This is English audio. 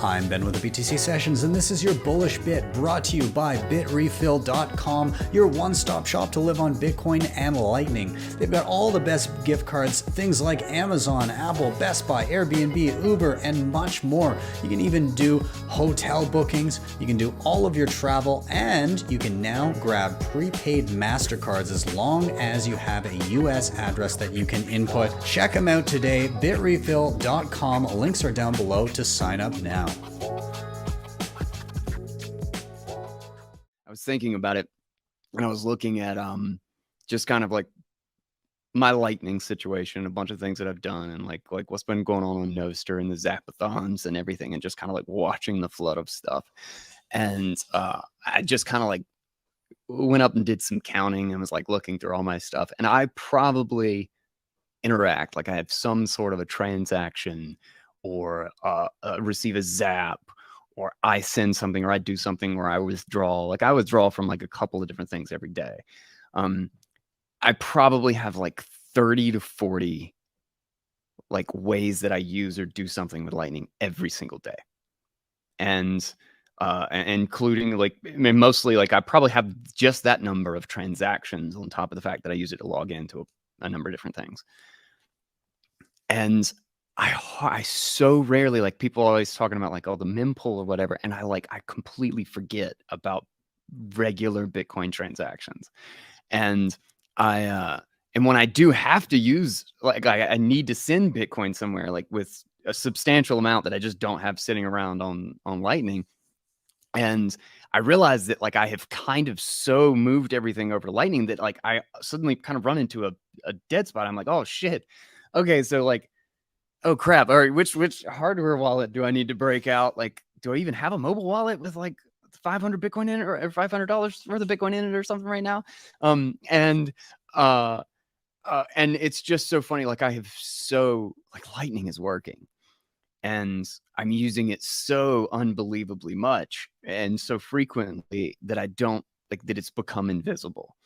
I'm Ben with the BTC Sessions, and this is your Bullish Bit, brought to you by bitrefill.com, your one-stop shop to live on Bitcoin and Lightning. They've got all the best gift cards, things like Amazon, Apple, Best Buy, Airbnb, Uber, and much more. You can even do hotel bookings, you can do all of your travel, and you can now grab prepaid MasterCards as long as you have a US address that you can input. Check them out today, bitrefill.com. Links are down below to sign up now. I was thinking about it and I was looking at just kind of like my Lightning situation, a bunch of things that I've done, and like what's been going on Noster and the Zapathons and everything, and just kind of like watching the flood of stuff. And I just kind of like went up and did some counting and was like looking through all my stuff, and I probably interact like I have some sort of a transaction or receive a zap, or I send something, or I do something where I withdraw. Like I withdraw from like a couple of different things every day. I probably have like 30 to 40 like ways that I use or do something with Lightning every single day. And including like, I mean, mostly like I probably have just that number of transactions on top of the fact that I use it to log into a number of different things. And I so rarely, like people are always talking about like, oh, the mempool or whatever. And I completely forget about regular Bitcoin transactions. And and when I do have to use, like I need to send Bitcoin somewhere, like with a substantial amount that I just don't have sitting around on Lightning. And I realized that like I have kind of so moved everything over to Lightning that like I suddenly kind of run into a dead spot. I'm like, oh shit. Okay, so like, oh crap. All right, which hardware wallet do I need to break out? Like, do I even have a mobile wallet with like 500 Bitcoin in it, or $500 worth of Bitcoin in it or something right now? And it's just so funny. Like I have so like Lightning is working, and I'm using it so unbelievably much and so frequently that I don't like that it's become invisible.